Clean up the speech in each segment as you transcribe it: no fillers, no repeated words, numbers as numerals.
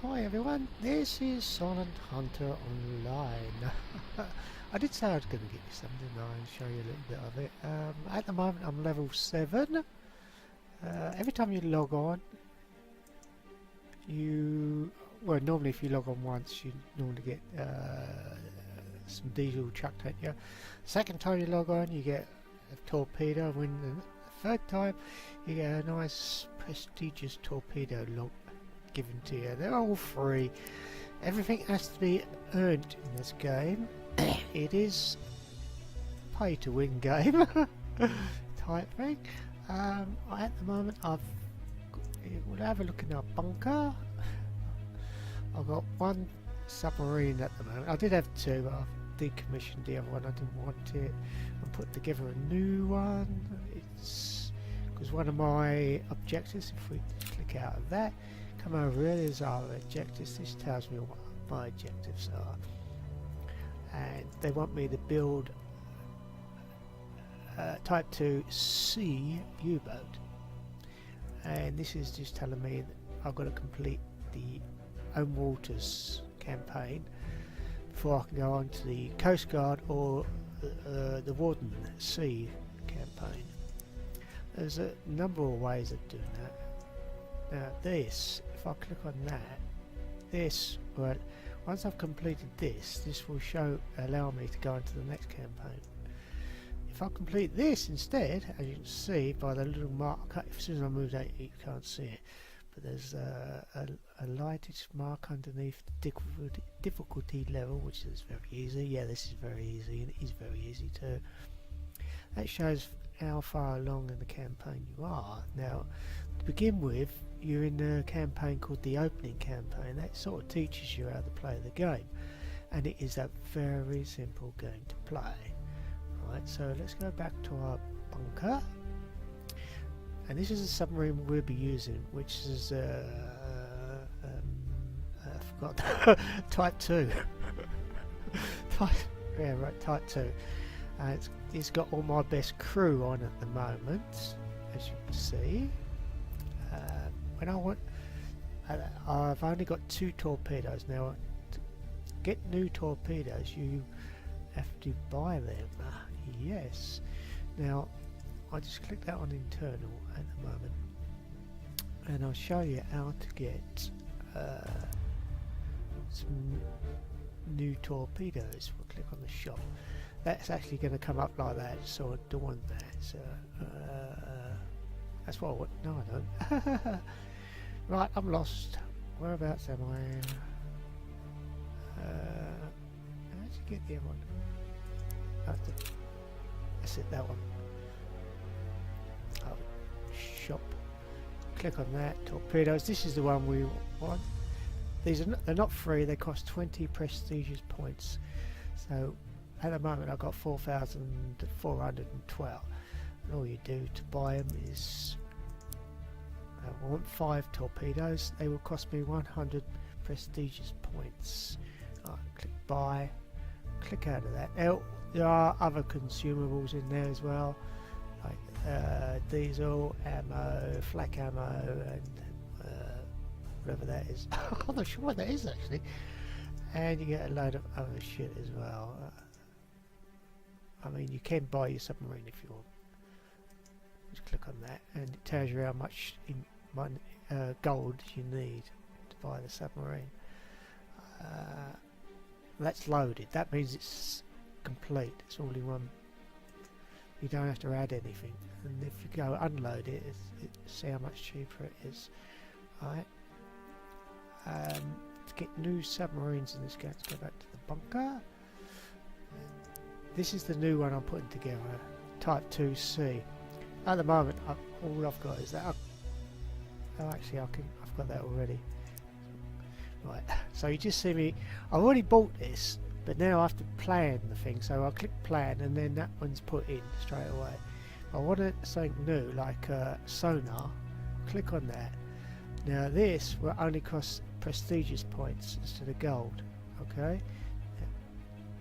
hi everyone, this is Silent Hunter Online. I did say I was going to get you something, I'll show you a little bit of it. At the moment I'm level 7. Every time you log on, normally if you log on once you normally get some diesel chucked at you. Second time you log on you get a torpedo, when the third time you get a nice prestigious torpedo log given to you. They're all free. Everything has to be earned in this game. It is pay to win game type thing. At the moment we'll have a look in our bunker. I've got one submarine at the moment. I did have two, but I've decommissioned the other one. I didn't want it. I'm putting together a new one. It's because one of my objectives, if we click out of that, come over here, there's our objectives. This tells me what my objectives are, and they want me to build Type 2 C U-boat, and this is just telling me that I've got to complete the Own Waters campaign before I can go on to the Coast Guard or the Warden Sea campaign. There's a number of ways of doing that. Now this, if I click on that, this, well, once I've completed this will allow me to go into the next campaign. If I complete this instead, as you can see by the little mark, as soon as I move that you can't see it, but there's a lightish mark underneath the difficulty level, which is very easy. Yeah, this is very easy, and it is very easy too. That shows how far along in the campaign you are. Now, to begin with, you're in a campaign called the opening campaign. That sort of teaches you how to play the game, and it is a very simple game to play. Right, so let's go back to our bunker, and this is a submarine we'll be using, which is I forgot Type 2. Yeah, right, Type 2. It's got all my best crew on at the moment, as you can see. When I want, I've only got 2 torpedoes now. To get new torpedoes, you have to buy them. Yes. Now, I just click that on internal at the moment, and I'll show you how to get some new torpedoes. We'll click on the shop. That's actually going to come up like that, so I don't want that. So, that's what I want. No, I don't. Right, I'm lost. Whereabouts am I? How'd you get the other one? That's it, that one. Oh, shop. Click on that. Torpedoes. This is the one we want. These are they're not free. They cost 20 prestigious points. So at the moment I've got 4,412. And all you do to buy them is I want 5 torpedoes. They will cost me 100 prestigious points. Click buy. Click out of that. Now, there are other consumables in there as well, like diesel, ammo, flak ammo, and whatever that is. I'm not sure what that is actually. And you get a load of other shit as well. I mean, you can buy your submarine if you want. Just click on that, and it tells you how much gold you need to buy the submarine. That's loaded. That means it's complete. It's all in one. You don't have to add anything. And if you go unload it, see how much cheaper it is. Alright. To get new submarines in this game, let's go back to the bunker. This is the new one I'm putting together, Type 2C. At the moment, all I've got is that. Oh, actually, I've got that already. Right. So you just see me. I've already bought this, but now I have to plan the thing. So I'll click plan, and then that one's put in straight away. I want something new, like sonar. Click on that. Now this will only cost prestigious points instead of gold. Okay.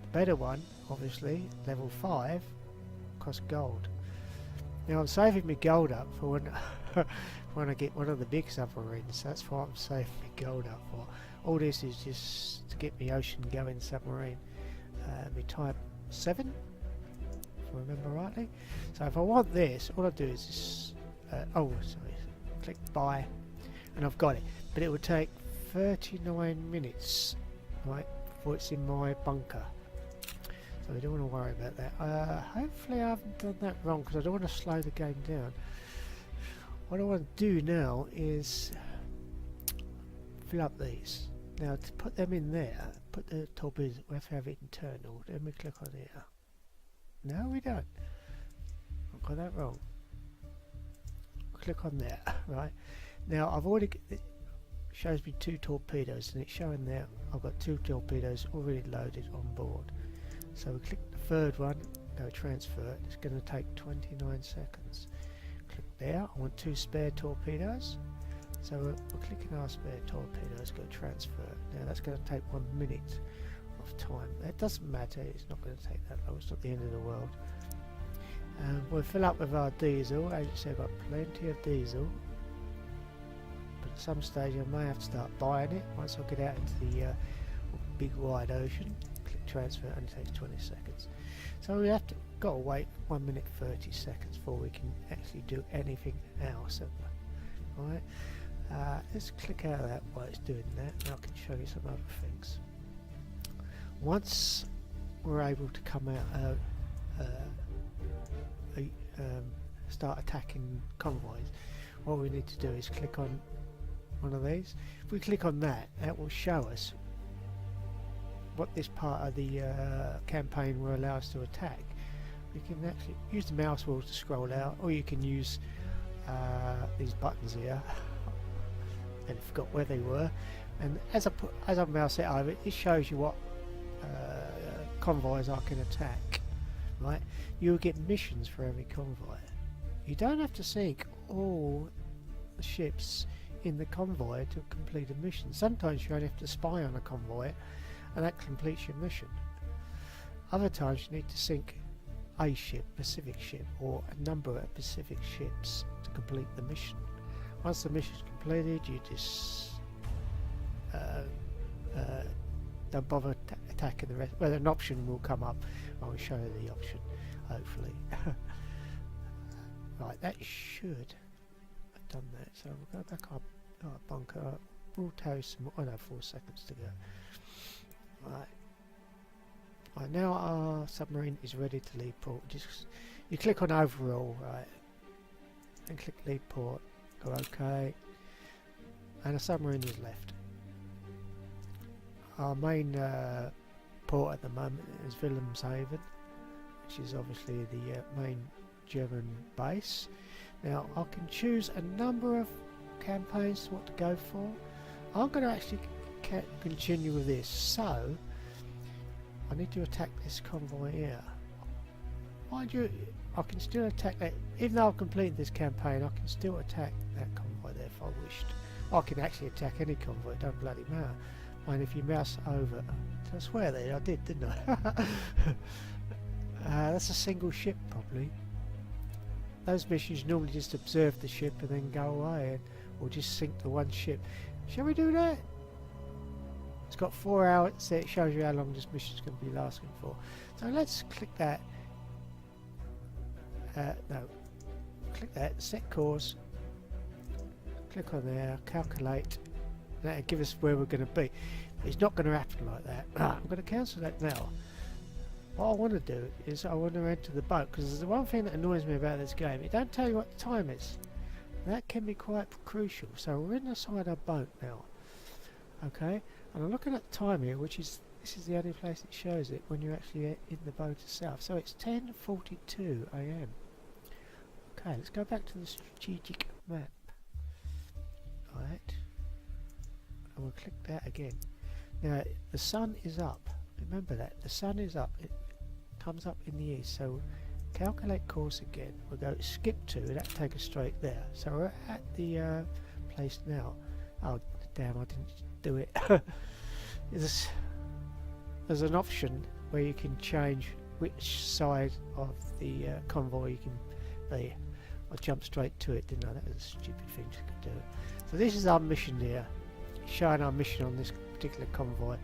The better one, obviously, level 5, costs gold. Now I'm saving my gold up for when when I get one of the big submarines. That's what I'm saving my gold up for. All this is just to get me ocean going submarine. My type 7, if I remember rightly. So if I want this, all I do is just click buy, and I've got it. But it would take 39 minutes, right, before it's in my bunker. So I don't want to worry about that. Hopefully I haven't done that wrong, because I don't want to slow the game down. What I want to do now is fill up these. Now to put them in there, put the torpedoes, we have to have it internal. Then we click on here. No, we don't. I've got that wrong. Click on there, right. Now I've already, it shows me 2 torpedoes, and it's showing there I've got 2 torpedoes already loaded on board. So we click the third one, go transfer. It's going to take 29 seconds. Click there. I want 2 spare torpedoes. So we're clicking our spare torpedoes, go transfer. Now that's going to take 1 minute of time. That doesn't matter, it's not going to take that long, it's not the end of the world. We'll fill up with our diesel. As you see, I've got plenty of diesel. But at some stage I may have to start buying it once I get out into the big wide ocean. Click transfer, and it takes 20 seconds. So we got to wait 1 minute 30 seconds before we can actually do anything else. Alright. Let's click out of that while it's doing that, and I can show you some other things. Once we're able to come out, start attacking convoys, what we need to do is click on one of these. If we click on that, that will show us what this part of the campaign will allow us to attack. We can actually use the mouse wheel to scroll out, or you can use these buttons here. And forgot where they were, and as I mouse it over, it shows you what convoys I can attack. Right, you'll get missions for every convoy. You don't have to sink all the ships in the convoy to complete a mission. Sometimes you only have to spy on a convoy, and that completes your mission. Other times you need to sink a ship, Pacific ship, or a number of Pacific ships to complete the mission. Once the mission is completed, you just don't bother attacking the rest. Well, an option will come up. I'll show you the option, hopefully. Right, that should have done that. So we'll go back up our bunker. We'll tell you some more. Oh no, 4 seconds to go. Right, now our submarine is ready to leave port. Just you click on overall, right, and click leave port. Go OK, and a submarine is left. Our main port at the moment is Wilhelmshaven, which is obviously the main German base. Now I can choose a number of campaigns what to go for. I'm going to actually continue with this, so I need to attack this convoy here. Mind you, I can still attack that, even though I've completed this campaign, I can still attack that convoy there if I wished. I can actually attack any convoy, it don't bloody matter. And if you mouse over, I swear that I did, didn't I? That's a single ship probably. Those missions normally just observe the ship and then go away, or just sink the one ship. Shall we do that? It's got 4 hours, it shows you how long this mission's going to be lasting for. So let's click that. No, click that, set course, click on there, calculate, that'll give us where we're going to be. It's not going to happen like that. I'm going to cancel that now. What I want to do is I want to enter the boat, because there's the one thing that annoys me about this game, it don't tell you what the time is. That can be quite crucial. So we're inside our boat now, okay, and I'm looking at the time here, which is, this is the only place it shows it when you're actually in the boat itself. So it's 10:42 AM. Okay, let's go back to the strategic map. Right, and we'll click that again. Now the sun is up. Remember that the sun is up. It comes up in the east. So calculate course again. We'll go skip to. That'll take us straight there. So we're at the place now. Oh damn! I didn't do it. There's an option where you can change which side of the convoy you can be. I jumped straight to it, didn't I? That was a stupid thing to do. So this is our mission here, showing our mission on this particular convoy.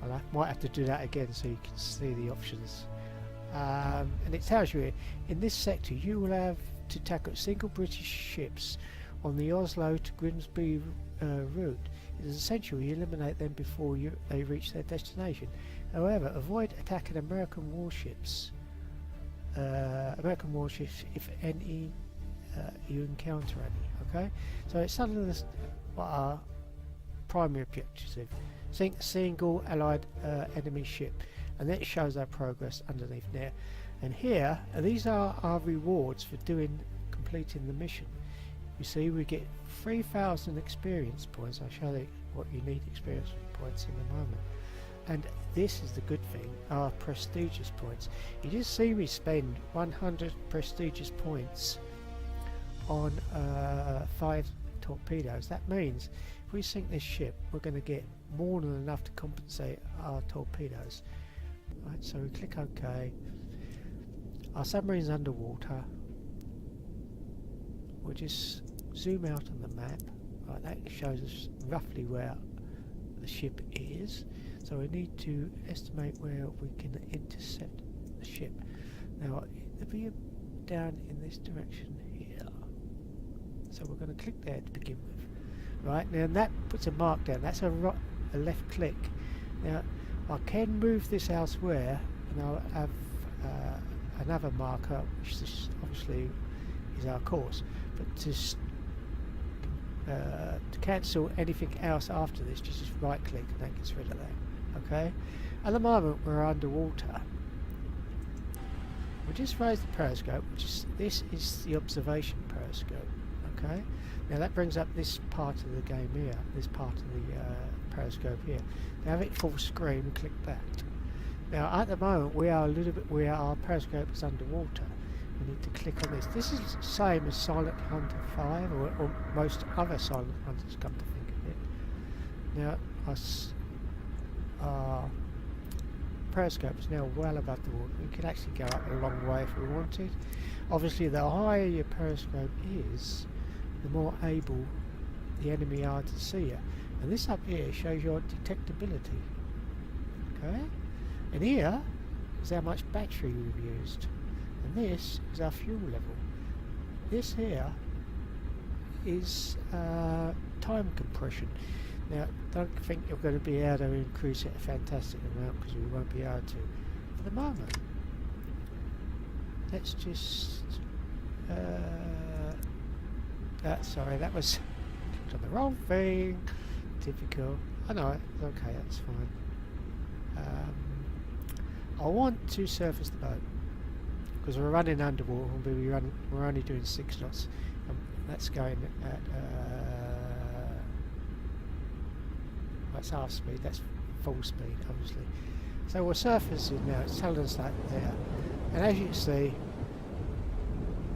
I might have to do that again so you can see the options. And it tells you here, in this sector you will have to tackle single British ships on the Oslo to Grimsby route. It is essential you eliminate them before they reach their destination. However, avoid attacking American warships if any you encounter any. Okay, so it's some of what our primary objective: sink a single Allied enemy ship, and then it shows our progress underneath there. And here, these are our rewards for completing the mission. You see, we get 3,000 experience points. I'll show you what you need experience points in a moment. And this is the good thing, our prestigious points. You just see we spend 100 prestigious points on 5 torpedoes. That means if we sink this ship, we're going to get more than enough to compensate our torpedoes. Right, so we click OK. Our submarine's underwater. We'll just zoom out on the map. Right, that shows us roughly where the ship is. So we need to estimate where we can intercept the ship. Now it'll be down in this direction here. So we're going to click there to begin with. Right, now that puts a mark down. That's a left click. Now I can move this elsewhere, and I'll have another marker, which is obviously is our course. But to cancel anything else after this, just right click and that gets rid of that. Okay, at the moment we're underwater. We'll just raise the periscope, this is the observation periscope. Okay, now that brings up this part of the game here, this part of the periscope here. To have it full screen, we click that. Now at the moment we are our periscope is underwater. We need to click on this. This is the same as Silent Hunter 5 or most other Silent Hunters, come to think of it. Now our periscope is now well above the water. We could actually go up a long way if we wanted. Obviously the higher your periscope is, the more able the enemy are to see you. And this up here shows your detectability. Okay? And here is how much battery we've used. And this is our fuel level. This here is time compression. Now don't think you're going to be able to increase it a fantastic amount, because we won't be able to. For the moment, let's just sorry, that was on the wrong thing. Typical. I know it. Okay, that's fine. I want to surface the boat, because we're running underwater and we're only doing 6 knots. That's going at that's half speed, that's full speed obviously. So we're surfacing now, it's telling us that there. And as you can see,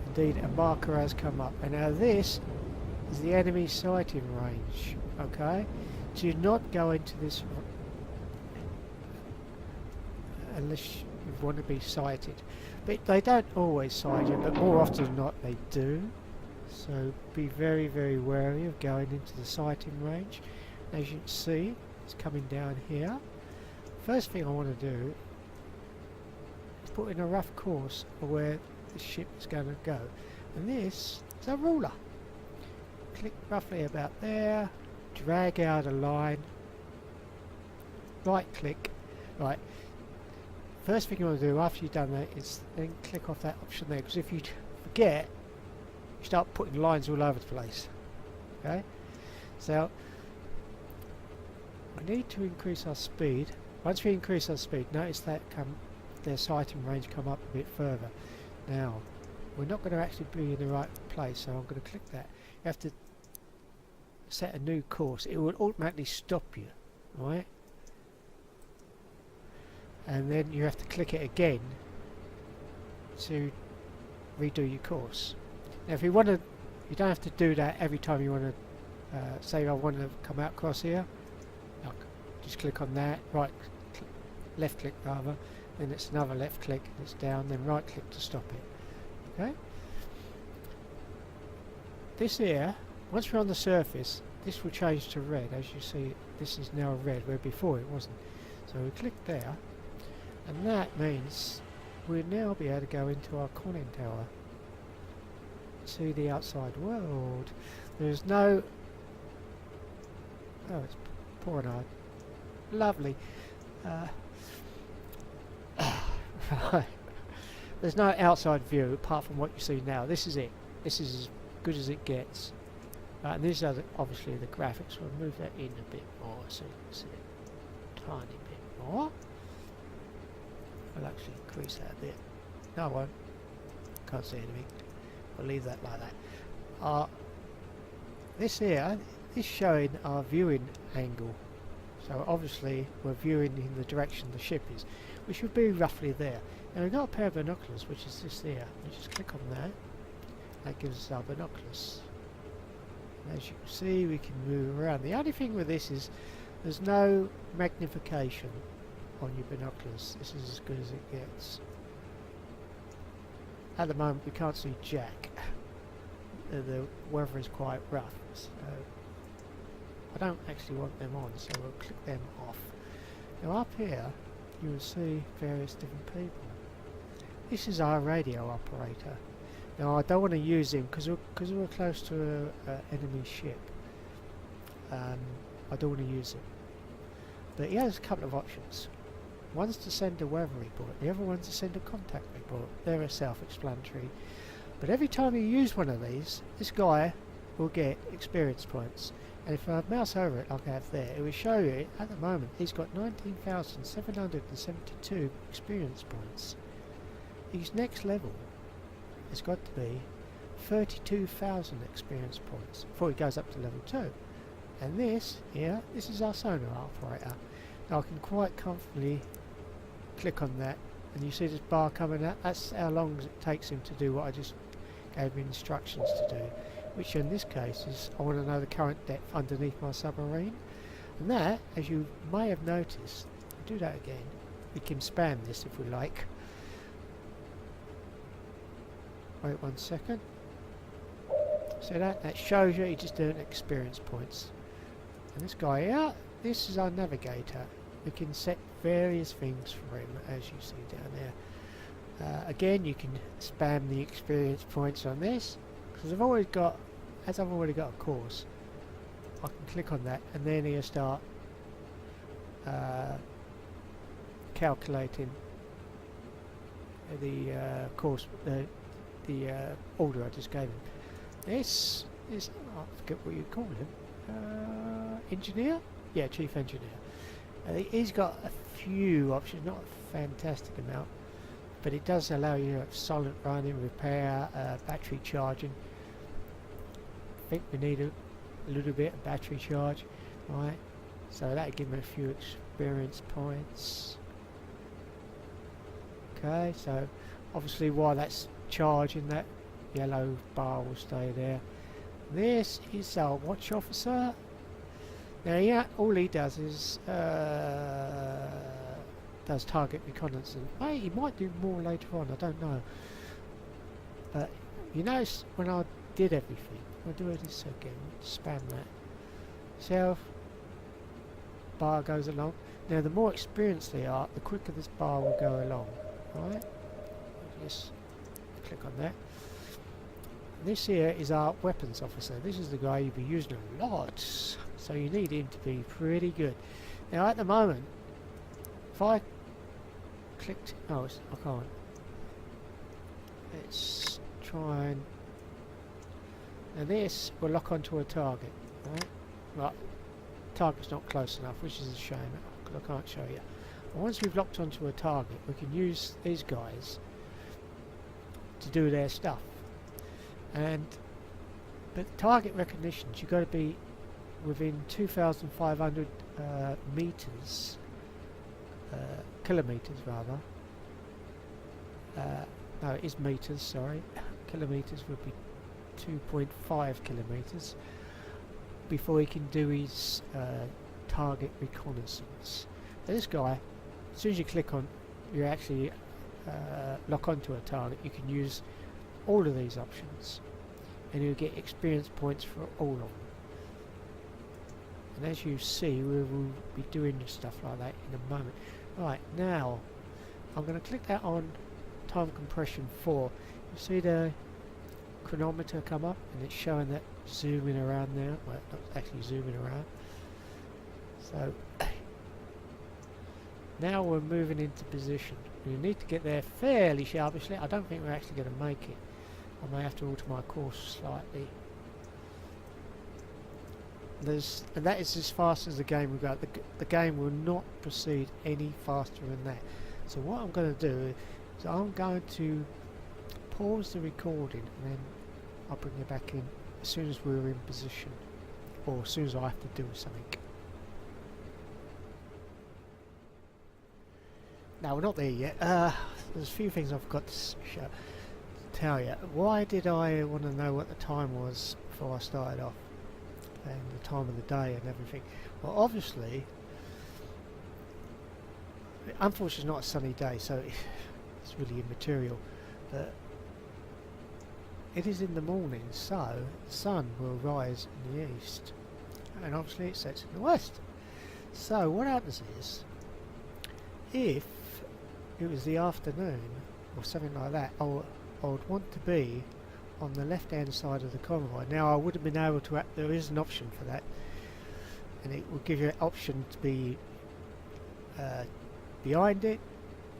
indeed a marker has come up. And now this is the enemy sighting range. Okay? Do not go into this unless you want to be sighted. But they don't always sight you, but more often than not they do. So be very, very wary of going into the sighting range. As you can see, it's coming down here. First thing I want to do is put in a rough course of where the ship is going to go. And this is a ruler. Click roughly about there, drag out a line, right click. Right. First thing you want to do after you've done that is then click off that option there, because if you forget, you start putting lines all over the place. Okay? So we need to increase our speed. Once we increase our speed, notice that their sighting range come up a bit further. Now, we're not going to actually be in the right place, so I'm going to click that. You have to set a new course. It will automatically stop you, right? And then you have to click it again to redo your course. Now if you want to, you don't have to do that every time you want to say I want to come out across here. Just click on that, left click rather, then it's another left click, it's down, then right click to stop it. Okay? this here, once we're on the surface, this will change to red. As you see, this is now red, where before it wasn't. So we click there, and that means we'll now be able to go into our conning tower, see the outside world. There's no... oh, it's pouring hard. Lovely. Right. There's no outside view apart from what you see now. This is it. This is as good as it gets. And these are obviously the graphics. We'll move that in a bit more so you can see it a tiny bit more. I'll actually increase that a bit. No, I won't. Can't see anything. I'll leave that like that. This here is showing our viewing angle. So obviously we're viewing in the direction the ship is, which would be roughly there. Now we've got a pair of binoculars, which is this there. You just click on that. That gives us our binoculars. And as you can see, we can move around. The only thing with this is there's no magnification on your binoculars. This is as good as it gets. At the moment we can't see jack. The weather is quite rough, so I don't actually want them on, so we'll click them off. Now up here you will see various different people. This is our radio operator. Now I don't want to use him because we're close to an enemy ship. I don't want to use him. But he has a couple of options. One's to send a weather report, the other one's to send a contact report. They're self-explanatory. But every time you use one of these, this guy will get experience points. And if I mouse over it like I have there, it will show you at the moment he's got 19,772 experience points. His next level has got to be 32,000 experience points before he goes up to level 2. And this here, this is our sonar operator. Now I can quite comfortably click on that, and you see this bar coming out. That's how long it takes him to do what I just gave him instructions to do, which in this case is I want to know the current depth underneath my submarine. And that, as you may have noticed, I'll do that again. We can spam this if we like. Wait 1 second. See that? That shows you he just earned experience points. And this guy here, this is our navigator. We can set various things for him, as you see down there. Again, you can spam the experience points on this, because I've already got a course. I can click on that, and then he'll start calculating the course, the order I just gave him. This is, I forget what you call him, engineer? Yeah, chief engineer. He's got a few options, not a fantastic amount, but it does allow you to have solid running, repair, battery charging. I think we need a little bit of battery charge, right? So that'll give me a few experience points. Okay, so obviously while that's charging, that yellow bar will stay there. This is our watch officer. Now yeah, all he does is does target reconnaissance. Hey, he might do more later on, I don't know. But you notice when I did everything, I'll do this again, spam that. Self bar goes along. Now the more experienced they are, the quicker this bar will go along. Right? Just click on that. This here is our weapons officer. This is the guy you'll be using a lot, so you need him to be pretty good. Now at the moment, if I clicked, oh, I can't. Let's try and this will lock onto a target, right? Right, target's not close enough, which is a shame because I can't show you. And once we've locked onto a target, we can use these guys to do their stuff. But target recognitions, you've got to be within 2,500 meters, kilometers rather. No, it is meters, sorry. Kilometers would be 2.5 kilometers before he can do his target reconnaissance. Now this guy, as soon as you click on, you actually lock onto a target. You can use all of these options. and you'll get experience points for all of them. And as you see, we will be doing stuff like that in a moment. Right, now I'm going to click that on time compression 4. You see the chronometer come up, and it's showing that zooming around now. Well, not actually zooming around. So now we're moving into position. We need to get there fairly sharpishly. I don't think we're actually going to make it. I may have to alter my course slightly. And that is as fast as the game will go. The game will not proceed any faster than that. So what I'm going to do is I'm going to pause the recording, and then I'll bring you back in as soon as we're in position, or as soon as I have to do something. Now we're not there yet. There's a few things I've got to tell you. Why did I want to know what the time was before I started off, and the time of the day and everything? Well, obviously, unfortunately, it's not a sunny day, so it's really immaterial. But it is in the morning, so the sun will rise in the east, and obviously it sets in the west. So what happens is, if it was the afternoon or something like that, I would want to be on the left hand side of the convoy. Now I would have been able to, there is an option for that, and it will give you an option to be behind it,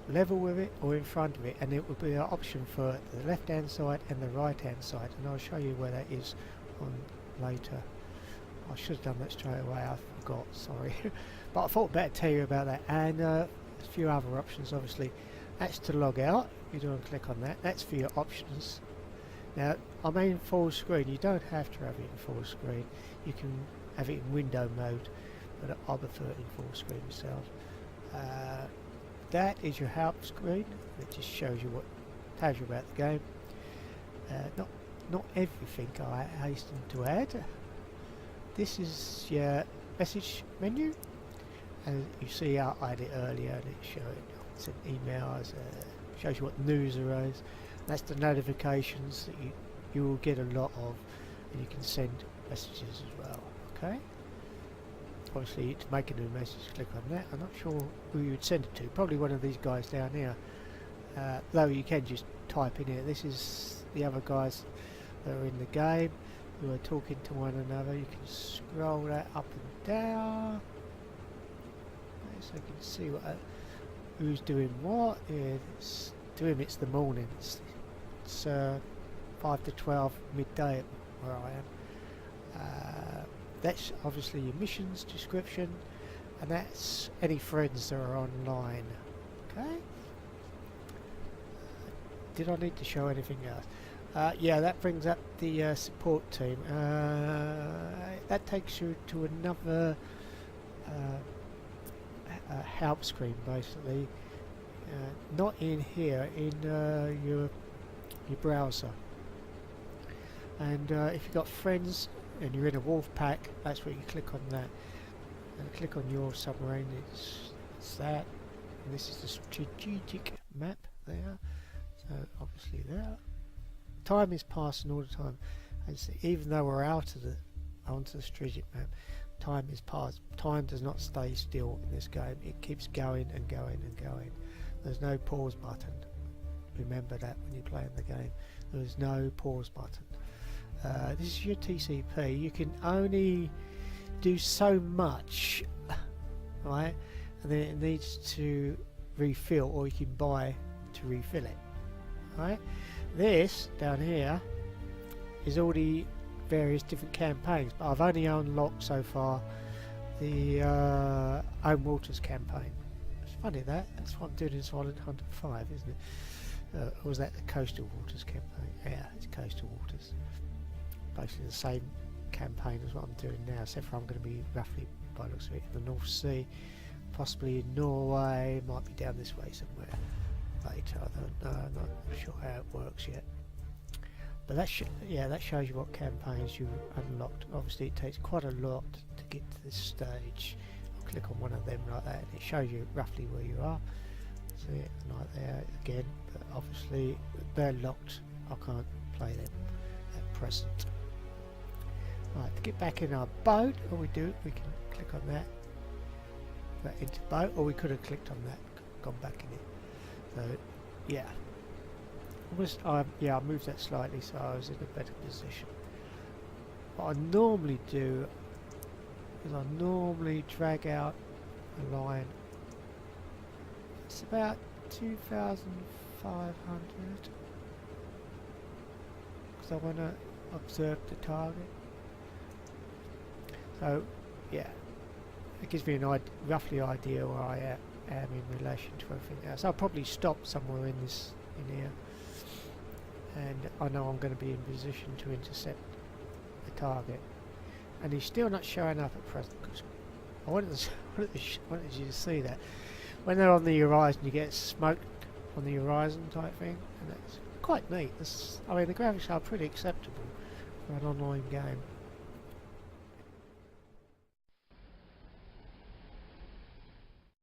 level with it, or in front of it, and it will be an option for the left hand side and the right hand side, and I'll show you where that is on later. I should have done that straight away, I forgot, sorry. But I thought I'd better tell you about that. And a few other options, obviously. That's to log out. You don't click on that. That's for your options. Now, I'm in full screen. You don't have to have it in full screen. You can have it in window mode, but I prefer it in full screen myself. That is your help screen. It just shows you what tells you about the game. Not everything I hasten to add. This is your message menu, and you see I had it earlier, and it sent emails, shows you what news there is. That's the notifications that you will get a lot of, and you can send messages as well. Okay. Obviously, to make a new message, click on that. I'm not sure who you would send it to. Probably one of these guys down here. Though you can just type in here. This is the other guys that are in the game who are talking to one another. You can scroll that up and down, so you can see what who's doing what. It's, to him, it's the morning. It's 5 to 12 midday where I am. That's obviously your missions description, and that's any friends that are online. Okay. Did I need to show anything else? Yeah, that brings up the support team. That takes you to another help screen, basically. Not in here, in your browser. And if you've got friends and you're in a wolf pack, that's where you click on that. And click on your submarine, it's that. And this is the strategic map there. So obviously there. Time is passing all the time. And so even though we're out of onto the strategic map, time is passed. Time does not stay still in this game. It keeps going and going and going. There's no pause button. Remember that when you're playing the game. There's no pause button. This is your TCP. You can only do so much, right? And then it needs to refill, or you can buy to refill it, right? This down here is all the various different campaigns, but I've only unlocked so far the Own Waters campaign. It's funny that's what I'm doing in Silent Hunter 5, isn't it? Or was that the Coastal Waters campaign? Yeah, it's Coastal Waters. Basically the same campaign as what I'm doing now, except for I'm going to be roughly, by the looks of it, in the North Sea, possibly in Norway, might be down this way somewhere later. I don't know, I'm not sure how it works yet. But that shows you what campaigns you unlocked. Obviously it takes quite a lot to get to this stage. I'll click on one of them like that, and it shows you roughly where you are. See it like there again, but obviously they're locked. I can't play them at present. Right, to get back in our boat, all we do, we can click on that, into boat, or we could have clicked on that, gone back in it. So, yeah. Yeah, I moved that slightly so I was in a better position. What I normally do is I normally drag out a line. It's about 2,500 because I want to observe the target. So, yeah, it gives me an roughly idea where I am in relation to everything else. I'll probably stop somewhere in here, and I know I'm going to be in position to intercept the target. And he's still not showing up at present because I wanted you to see that when they're on the horizon, you get smoked on the horizon type thing, and that's quite neat. I mean, the graphics are pretty acceptable for an online game.